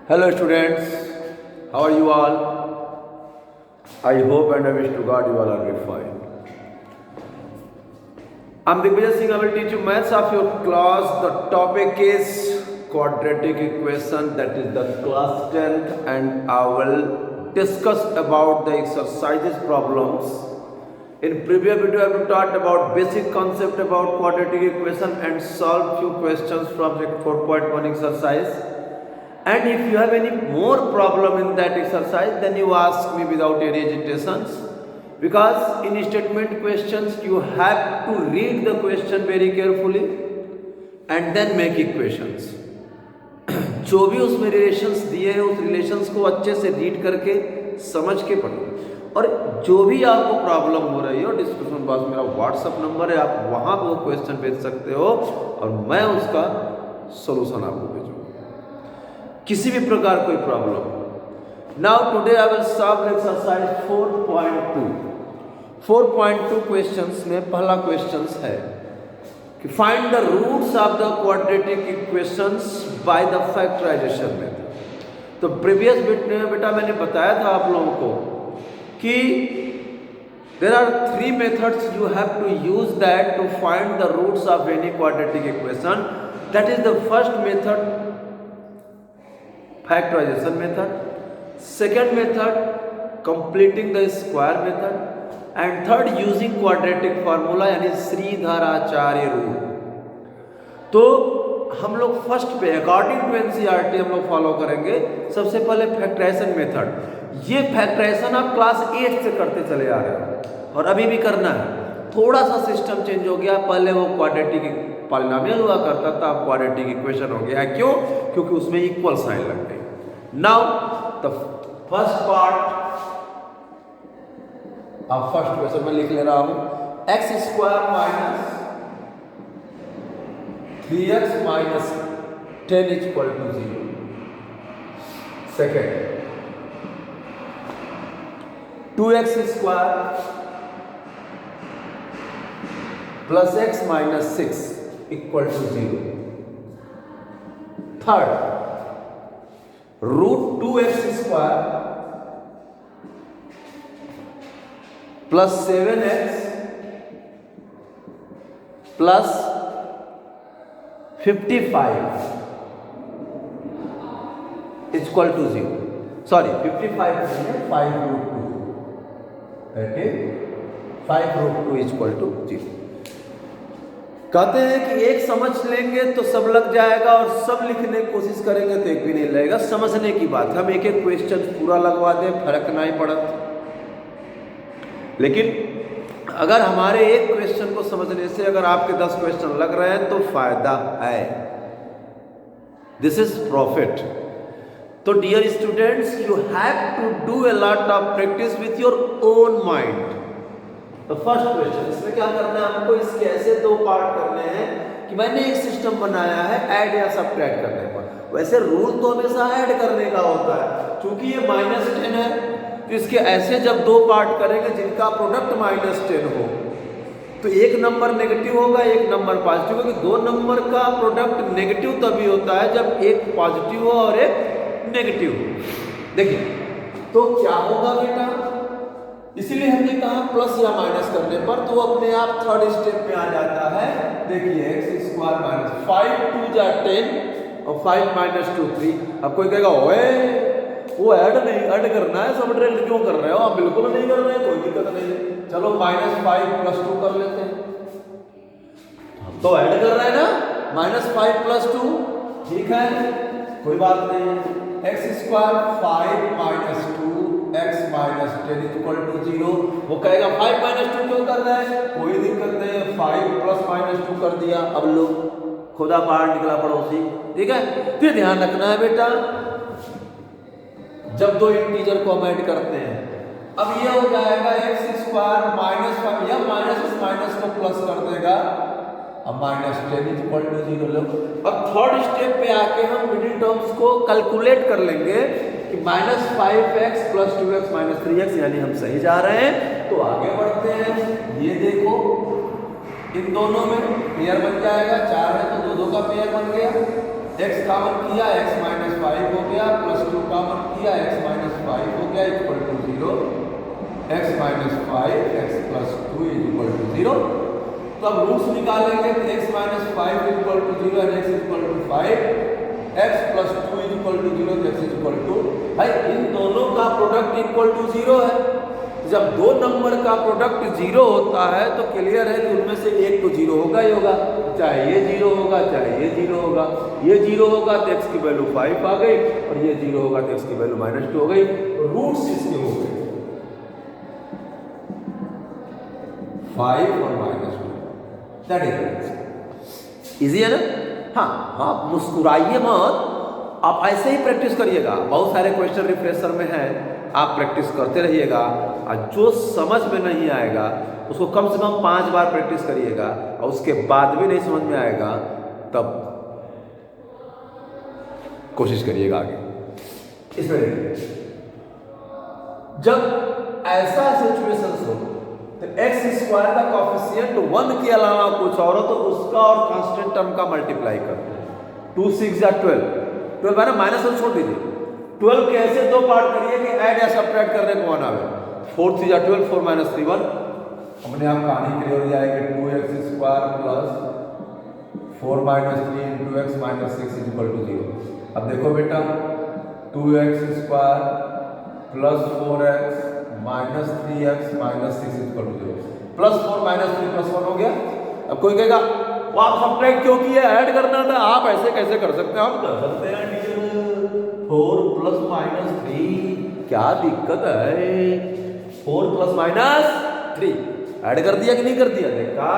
Hello students, how are you all? I hope and I wish to God you all are very fine. I'm Digvijay Singh. I will teach you maths of your class. The topic is quadratic equation, that is the class 10th, and I will discuss about the exercises problems. In previous video I have taught about basic concept about quadratic equation and solve few questions from the 4.1 exercise. And if you have any more problem in that exercise, then you ask me without any hesitations, because in statement questions you have to read the question very carefully and then make equations. जो भी उसमें relations दिए हैं उस relations को अच्छे से read करके समझ के पढ़ो। और जो भी आपको प्रॉब्लम हो रही हो, डिस्क्रिप्शन बॉक्स मेरा व्हाट्सअप नंबर है, आप वहाँ पर वो क्वेश्चन भेज सकते हो और मैं उसका सोल्यूशन आपको भेजूँगा, किसी भी प्रकार कोई problem. Now today I will solve exercise 4.2। 4.2 questions में पहला क्वेश्चंस है कि find the roots of the quadratic equations by the factorization method. तो प्रीवियस बिट में बेटा मैंने बताया था आप लोगों को कि there are 3 methods you have to use that to find the roots of any quadratic equation. That is the first method, factorization method, second method completing the square method, and third using quadratic formula यानी Shridharacharya rule. तो हम लोग first पे according to NCERT हम लोग follow करेंगे। सबसे पहले फैक्टराइजेशन मेथड। ये फैक्टराइजेशन आप क्लास 8 से करते चले आ रहे हो और अभी भी करना है। थोड़ा सा सिस्टम चेंज हो गया, पहले वो क्वाड्रेटिक पॉलिनोमियल हुआ करता था, अब क्वाड्रेटिक इक्वेशन हो गया। क्यों? क्योंकि उसमें इक्वल साइन लग गई। Now the first part of first question में लिख ले रहा हूं, x square minus 3x minus 10 equal to 0। Second 2x square plus x minus 6 equal to 0। Third root 2x square plus 7x plus 55 equal to 0। Sorry 55 नहीं है, 5 root 2, that is 5 root 2 equal to 0। कहते हैं कि एक समझ लेंगे तो सब लग जाएगा और सब लिखने की कोशिश करेंगे तो एक भी नहीं लगेगा। समझने की बात, हम एक एक क्वेश्चन पूरा लगवा दें, फर्क नहीं पड़ता। लेकिन अगर हमारे एक क्वेश्चन को समझने से अगर आपके 10 क्वेश्चन लग रहे हैं तो फायदा है, दिस इज प्रॉफिट। तो dear students, you have to do a lot of practice with your own mind. तो फर्स्ट क्वेश्चन, इसमें क्या करना है हमको, इसके ऐसे 2 पार्ट करने हैं कि मैंने एक सिस्टम बनाया है ऐड या सब्ट्रैक्ट करने पर। वैसे रूल तो हमेशा ऐड करने का होता है, क्योंकि ये -10 है तो इसके ऐसे जब 2 पार्ट करेंगे जिनका प्रोडक्ट -10 हो तो एक नंबर नेगेटिव होगा, एक नंबर पॉजिटिव, क्योंकि 2 नंबर का प्रोडक्ट नेगेटिव तभी होता है जब एक पॉजिटिव हो और एक नेगेटिव हो। देखिए तो क्या होगा बेटा, इसीलिए हमने कहा प्लस या माइनस करने पर तो अपने आप थर्ड स्टेप में आ जाता है। देखिए एक्स स्क्वायर माइनस 5 2 जा 10 और 5 माइनस 2 3। अब कोई कहेगा ओए वो ऐड नहीं, ऐड करना है, सब्ट्रैक्ट क्यों कर रहे हो? आप बिल्कुल नहीं कर रहे हैं, कोई दिक्कत नहीं है। चलो -5 + 2 कर लेते हैं, हम तो ऐड कर रहे हैं ना, -5 + 2 ठीक है, कोई बात नहीं है। X square 5 minus 2 x minus 10 equal to 0। वो कहेगा 5 माइनस 2 क्यों कर रहा है? कोई दिक्कत नहीं है, 5 प्लस -2 कर दिया। अब लो खुदा बाहर निकला पड़ोसी, ठीक है। फिर ध्यान रखना है बेटा, जब 2 इंटीजर को हम ऐड करते हैं, अब ये हो जाएगा एक्स स्क्वायर -5 या माइनस को प्लस कर देगा, अब -10 इक्वल टू 0 लो। अब थर्ड स्टेप पे आके हम मिडिल टर्म्स को कैलकुलेट कर लेंगे कि -5x + 2x - 3x, यानी हम सही जा रहे हैं। तो आगे बढ़ते हैं, ये देखो इन दोनों में पेयर बन जाएगा, 4 है तो 2 का पेयर बन गया। x कॉमन किया, x - फाइव हो गया, प्लस टू कॉमन किया, एक्स माइनस फाइव हो गया equal to zero, x minus five x plus two is equal to zero. तो अब रूट्स निकालेंगे तो x minus five is equal to zero and x is equal to five, x plus two is equal to zero, x is equal to, भाई इन दोनों का product equal to zero है। जब दो नंबर का प्रोडक्ट जीरो होता है तो क्लियर है कि उनमें से एक तो जीरो होगा ही होगा, चाहे ये जीरो होगा चाहे ये जीरो होगा। ये जीरो होगा तो एक्स की वैल्यू 5 आ गई और ये जीरो होगा तो एक्स की वैल्यू -2 हो गई। तो रूट्स इसके हो गए 5 और -2। दैट इज इजी है ना। हाँ, आप मुस्कुराइए मत, आप ऐसे ही प्रैक्टिस करिएगा। बहुत सारे क्वेश्चन रिफ्रेशर में हैं, आप प्रैक्टिस करते रहिएगा और जो समझ में नहीं आएगा उसको कम से कम 5 बार प्रैक्टिस करिएगा और उसके बाद भी नहीं समझ में आएगा तब कोशिश करिएगा आगे। इसमें जब ऐसा सिचुएशन हो तो एक्स स्क्वायर का कॉफिशिएंट 1 के अलावा कुछ और हो तो उसका और कांस्टेंट टर्म का मल्टीप्लाई करते हैं। 2 6 या 12 है ना, -1 छोड़ दीजिए। 12 के ऐसे दो पार्ट करिए कि ऐड या सब्ट्रैक्ट करने को 1 आवे। 4 3 या 12, 4 - 3 1। अपने आप कहानी क्लियर हो जाएगी। 2x square plus 4 - 3 into x minus 6 is equal to 0। अब देखो बेटा, 2x square plus 4x minus 3x minus 6 is equal to 0। Plus 4 - 3 + 1 हो गया। अब कोई कहेगा वो आप सब्ट्रैक्ट क्यों किया, ऐड करना था। आप ऐसे कैसे कर सकते हैं? हम कर सकते हैं टीचर। 4 + -3 क्या दिक्कत है? 4 + -3 ऐड कर दिया कि नहीं कर दिया? देखा,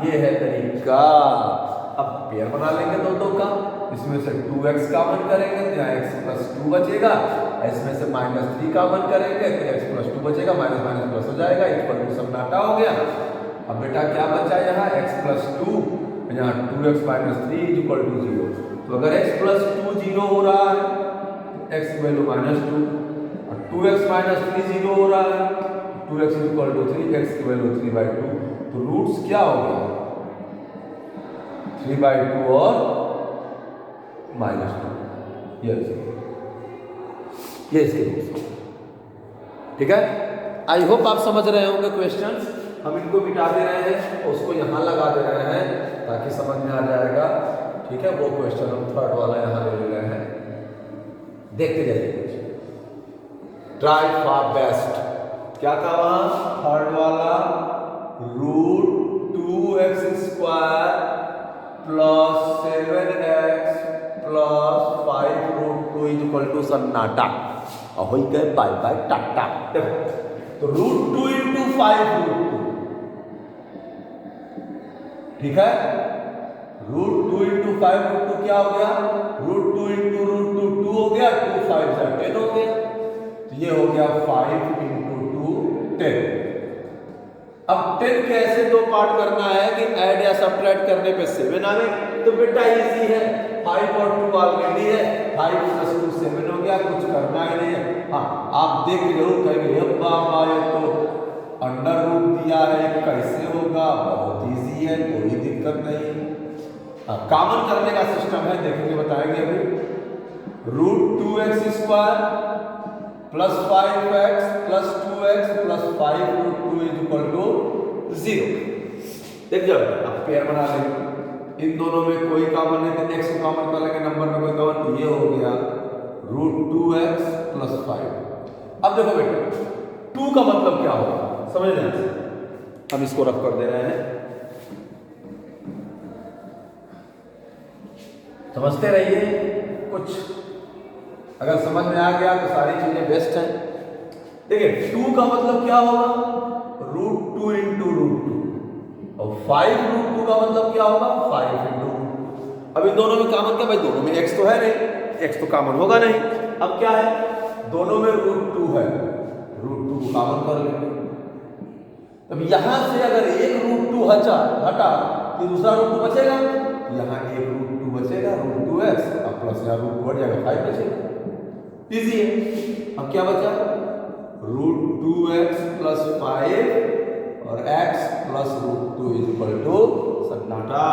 ये है तरीका। अब पेयर बना लेंगे दोनों का। इसमें से 2x कॉमन करेंगे तो यहाँ x + 2 बचेगा। इसमें से -3 कॉमन करेंगे तो x + 2 बचेगा, माइनस माइनस प्लस हो जाएगा, इक्वल टू सन्नाटा हो गया। अब बेटा क्या बचा यहाँ? x + 2, यहाँ 2x - 3 इज इक्वल टू 0। तो अगर x + 2 0 हो रहा है तो x की वैल्यू -2 और 2x - 3 0 हो रहा है 2x is equal to 3, x की वैल्यू 3/2। तो रूट्स क्या हो गया? 3/2 और -2। ये इसके रूट्स। ठीक है, आई होप आप समझ रहे होंगे क्वेश्चंस। हम इनको मिटा दे रहे हैं, उसको यहाँ लगा दे रहे हैं ताकि समझ में आ जाएगा। ठीक है, वो क्वेश्चन हम थर्ड वाला यहाँ ले रहे हैं, देखते जाइए। Try for best. क्या था वहां? थर्ड वाला √2x² plus 7x plus 5√2 is equal to सन्नाटा और हो गए बाय बाय टाटा। तो √2 × 5√2, ठीक है। √2 × 5√2 क्या हो गया? √2 × √2 2 हो गया, 2 5 से 10 हो गया। तो ये हो गया 5 × 2 10। अब 10 के ऐसे दो पार्ट करना है कि ऐड या सब्ट्रैक्ट करने पे 7 आवे। तो बेटा इजी है, 5 और 2 ऑलरेडी है, 5 + 2 7 हो गया, कुछ करना ही नहीं है। हाँ, आप देख के जरूर कहेंगे ये बाबा ये तो अंडर रूट दिया है, कैसे होगा? बहुत इजी है, कोई दिक्कत नहीं। कॉमन करने का सिस्टम है, देखेंगे बताएंगे अभी। √2x² plus 5x plus 2x plus 5√2 is equal to 0। देख जाओ, अब पेयर बना लेंगे। इन दोनों में कोई कॉमन नहीं तो x को कॉमन कर लेंगे, नंबर में कोई कॉमन, तो ये हो गया √2x प्लस 5। अब देखो बेटा, 2 का मतलब क्या होगा समझ लें। हम इसको रफ कर दे रहे हैं, समझते रहिए। कुछ अगर समझ में आ गया तो सारी चीजें बेस्ट हैं। देखिए 2 का मतलब क्या होगा? √2 × √2 और 5√2 का मतलब क्या होगा? 5 × √2। अब इन दोनों में कॉमन क्या? भाई दोनों में x तो है नहीं, x तो कॉमन होगा नहीं। अब क्या है? दोनों में √2 है, √2 को कॉमन कर लेंगे। अब यहां से अगर एक √2 हटा तो दूसरा √2 बचेगा, यहाँ एक √2 बचेगा, √2x और प्लस यहाँ √2 हट जाएगा, 5 बचेगा। इजी है। अब क्या बचा? √2x प्लस 5 और x plus √2 is equal to सन्नाटा।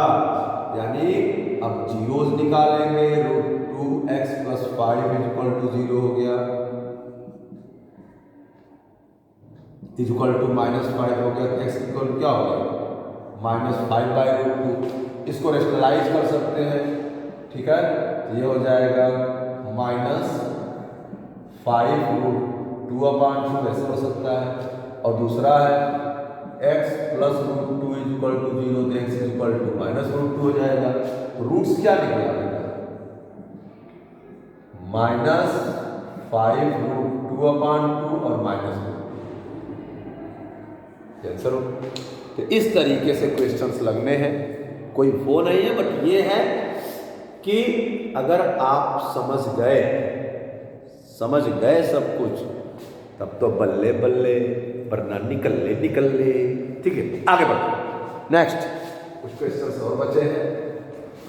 यानी अब जीरोज निकालेंगे, √2 2x प्लस 5 इक्वल टू 0 हो गया, इक्वल टू -5 हो गया, तो x इक्वल क्या हो गया -5/√2। इसको रेशनलाइज कर सकते हैं, ठीक है, ये हो जाएगा -5√2/2 ऐसे हो सकता है। और दूसरा है x प्लस √2 इक्वल टू 0, तो x इक्वल टू -√2 हो जाएगा। तो रूट्स क्या निकला बेटा, -5√2/2 और -√2 आंसर हो। तो इस तरीके से क्वेश्चंस लगने हैं, कोई वो नहीं है, बट ये है कि अगर आप समझ गए सब कुछ, तब तो बल्ले बल्ले, वरना निकल ले। ठीक है, आगे बढ़ते। नेक्स्ट कुछ क्वेश्चंस और बचे हैं,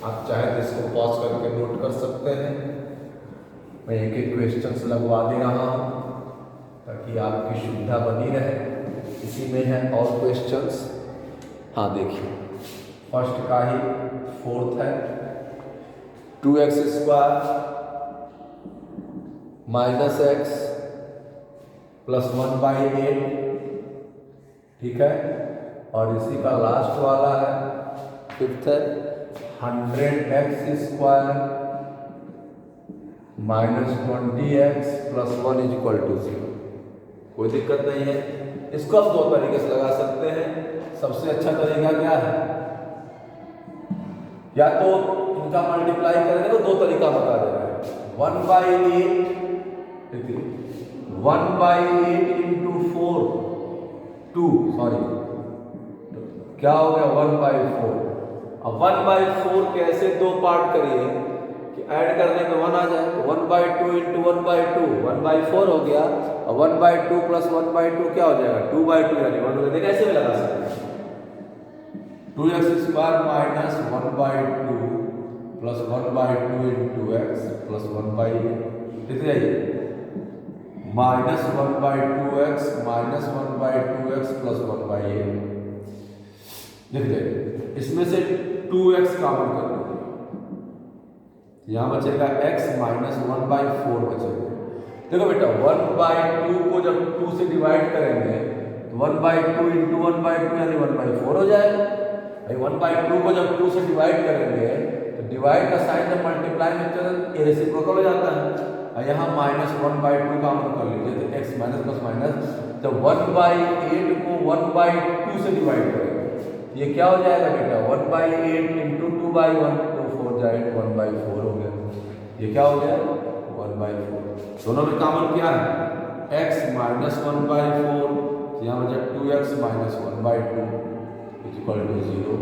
आप चाहे तो इसको पॉज करके नोट कर सकते हैं। मैं एक एक क्वेश्चंस लगवा दे रहा हूँ ताकि आपकी सुविधा बनी रहे। इसी में है और क्वेश्चंस। हाँ देखिए, फर्स्ट का ही फोर्थ है, 2x² -x प्लस 1/8, ठीक है। और इसी का लास्ट वाला है, फिफ्थ है 100x² -20x plus 1 equal to 0। कोई दिक्कत नहीं है, इसको आप दो तरीके से लगा सकते हैं। सबसे अच्छा तरीका क्या है, या तो इनका मल्टीप्लाई करेंगे तो दो तरीका बता दे रहे हैं, 1/8 इंटू 4 2 सॉरी क्या हो गया 1/4। अब 1/4 कैसे दो पार्ट करिए कि ऐड करने में 1 आ जाए, 1/2 इंटू 1/2 1/4 हो गया, और 1/2 प्लस 1/2 क्या हो जाएगा 2/2 यानी 1 हो जाएगा। कैसे भी लगा सकते हैं, 2x² minus 1/2 plus 1/2 into x plus 1/8 कितने आइए -1/2x माइनस 1/2x प्लस 1/8 लिख दे। इसमें से 2x कॉमन कर लो, यहाँ बचेगा x माइनस 1/4 बचेगा। देखो बेटा 1/2 को जब 2 से डिवाइड करेंगे तो 1/2 इंटू 1/2 यानी 1/4 हो जाएगा। भाई 1/2 को जब 2 से डिवाइड करेंगे तो डिवाइड का साइन जब मल्टीप्लाई में चल रेसिप्रोकल हो जाता है। और यहाँ -1/2 कॉमन कर लीजिए तो x माइनस प्लस माइनस, जब 1/8 को 1/2 से डिवाइड करेंगे ये क्या हो जाएगा बेटा 1/8 इंटू 2/1 तो 4 जाएगा 1/4 हो गया। ये क्या हो गया 1/4। दोनों में कॉमन क्या है x माइनस 1/4, यहाँ बचा 2x माइनस 1/2 इक्वल टू 0।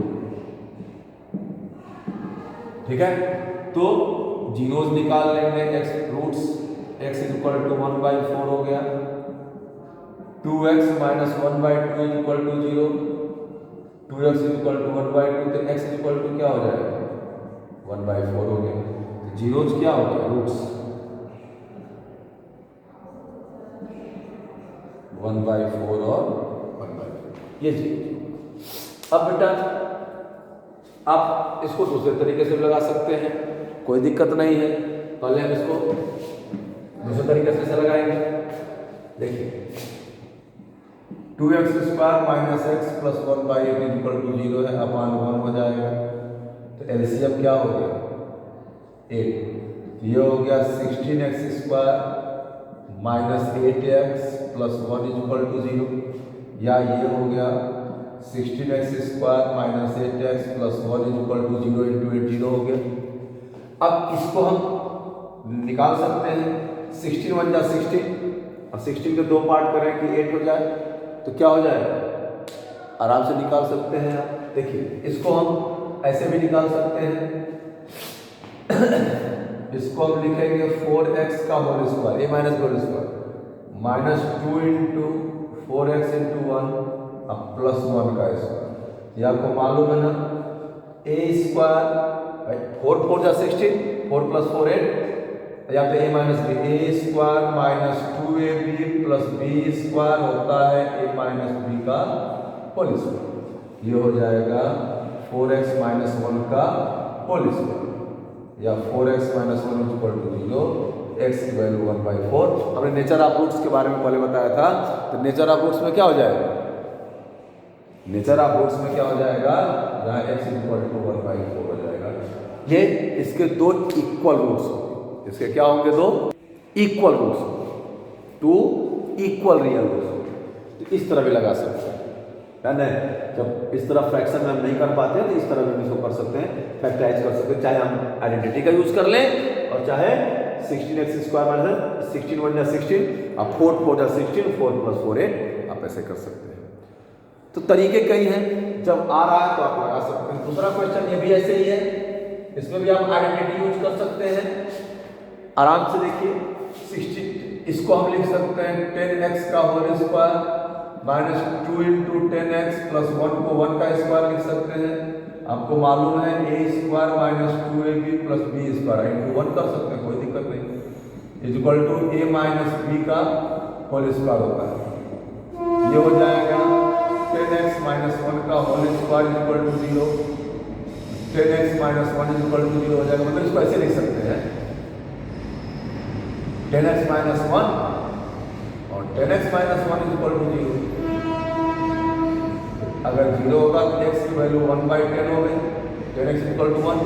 ठीक है, तो जीरोस निकाल लेंगे, x roots x equal to 1/4 हो गया, 2x minus 1/2 equal to 0, 2x equal to 1/2 तो x इक्वल टू क्या हो जाएगा 1/4 हो गया। तो जीरोस क्या हो गया रूट्स 1/4 और 1/4 ये जी। अब बेटा आप इसको दूसरे तरीके से लगा सकते हैं, कोई दिक्कत नहीं है। पहले हम इसको दूसरे तरीके से लगाएंगे। देखिए 2x² minus x plus 1/8 equal to 0 है, अपान 1 हो जाएगा। तो एलसीएम क्या हो गया 8, ये हो गया 16x² minus 8x plus 1 equal to 0, या ये हो गया 16x² minus 8x plus 1 equal to 0 into 8 0 हो गया। अब इसको हम निकाल सकते हैं, 16 1 जा 16 और 16 के दो पार्ट करें कि 8 हो जाए तो क्या हो जाएगा, आराम से निकाल सकते हैं आप। देखिए इसको हम ऐसे भी निकाल सकते हैं इसको हम लिखेंगे 4x का whole square a minus whole square minus 2 into 4x into 1 अब प्लस 1 का स्क्वायर। ये आपको मालूम है ना a स्क्वायर 4 4 जा 16 4 प्लस 4 8, या तो a minus b, a square minus 2ab प्लस बी स्क्वायर होता है a माइनस बी का होल स्क्वायर। ये हो जाएगा 4x माइनस 1 का होल स्क्वायर। या 4x minus 1 is equal to 0, x की वैल्यू 1/4। हमने नेचर ऑफ रूट्स के बारे में पहले बताया था, तो नेचर ऑफ रूट्स में क्या हो जाएगा, नेचर ऑफ रूट्स में क्या हो जाएगा, जहाँ x इज इक्वल टू 1/4 हो जाएगा। ये इसके दो इक्वल रूट्स होंगे, इसके क्या होंगे, दो equal roots, two equal real roots. तो इस तरह भी लगा सकते हैं, है ना। जब इस तरह फ्रैक्शन में हम नहीं कर पाते तो इस तरह भी इसको कर सकते हैं, फैक्टराइज कर सकते हैं, चाहे हम आइडेंटिटी का यूज कर लें और चाहे 16x² माइनस 16 1 16 अब 4 4 16 4 + 4 8 आप ऐसे कर सकते हैं। तो तरीके कई हैं, जब आ रहा है तो आप लगा सकते हैं। दूसरा क्वेश्चन ये भी ऐसे ही है, इसमें भी आप आइडेंटिटी यूज कर सकते हैं। आराम से देखिए, 60 इसको हम लिख सकते हैं 10x का whole square minus 2 × 10x plus 1 को 1 का स्क्वायर लिख सकते हैं। आपको मालूम है a² minus 2ab plus b² into 1 कर सकते हैं, कोई दिक्कत नहीं, is equal to a minus b का होल स्क्वायर होता है। ये हो जाएगा 10x माइनस 1 का whole square is equal to 0, 10x minus 1 is equal to 0 हो जाएगा। मतलब इसको ऐसे लिख सकते हैं 10x माइनस 1 और 10x minus 1 is equal to 0। अगर 0 होगा तो x की वैल्यू 1/10 हो गई, 10x इक्वल टू 1,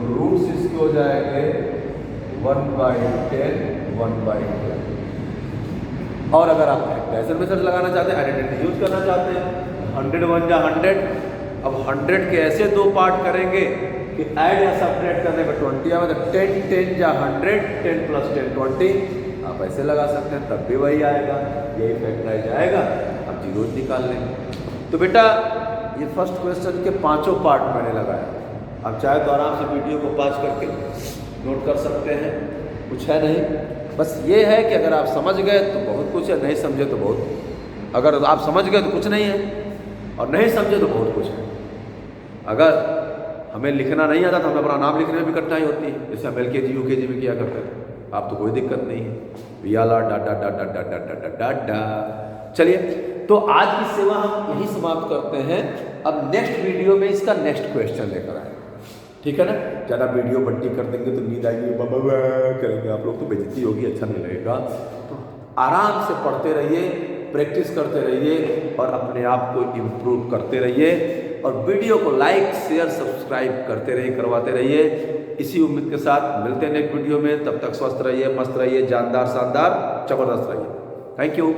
रूट्स इसके हो जाएंगे 1/10 1/10। और अगर आप फैक्टराइजेशन मेथड लगाना चाहते हैं, आइडेंटिटी यूज करना चाहते हैं, 100 1 जा 100, अब 100 के ऐसे दो पार्ट करेंगे कि ऐड या सब्ट्रैक्ट करने में 20 आएगा, तो 10 10 जा 100, 10 + 10 20 आप ऐसे लगा सकते हैं, तब भी वही आएगा, यही फैक्टराइज आएगा। अब जीरो निकाल लेंगे। तो बेटा ये फर्स्ट क्वेश्चन के पांचों पार्ट मैंने लगाया, आप चाहे तो आराम से वीडियो को पॉज करके नोट कर सकते हैं, कुछ है नहीं। बस ये है कि अगर आप समझ गए तो बहुत कुछ है, नहीं समझे तो बहुत, अगर आप समझ गए तो कुछ नहीं है और नहीं समझे तो बहुत कुछ है। अगर हमें लिखना नहीं आता तो हमें अपना नाम लिखने में भी कठिनाई होती है, जैसे हम LKG UKG में किया करते थे। आप तो कोई दिक्कत नहीं है, वियाला डा डा डा डा डा डा डा डा डा। चलिए, तो आज की सेवा हम यही समाप्त करते हैं। अब नेक्स्ट वीडियो में इसका नेक्स्ट क्वेश्चन लेकर आए, ठीक है ना। ज़्यादा वीडियो बड्डी कर देंगे तो नींद आएगी, बाबा करेंगे आप लोग, तो बेइज्जती होगी, अच्छा नहीं लगेगा। तो आराम से पढ़ते रहिए, प्रैक्टिस करते रहिए और अपने आप को इम्प्रूव करते रहिए, और वीडियो को लाइक शेयर सब्सक्राइब करते रहिए, करवाते रहिए। इसी उम्मीद के साथ मिलते हैं नेक्स्ट वीडियो में। तब तक स्वस्थ रहिए, मस्त रहिए, जानदार शानदार जबरदस्त रहिए। Thank you.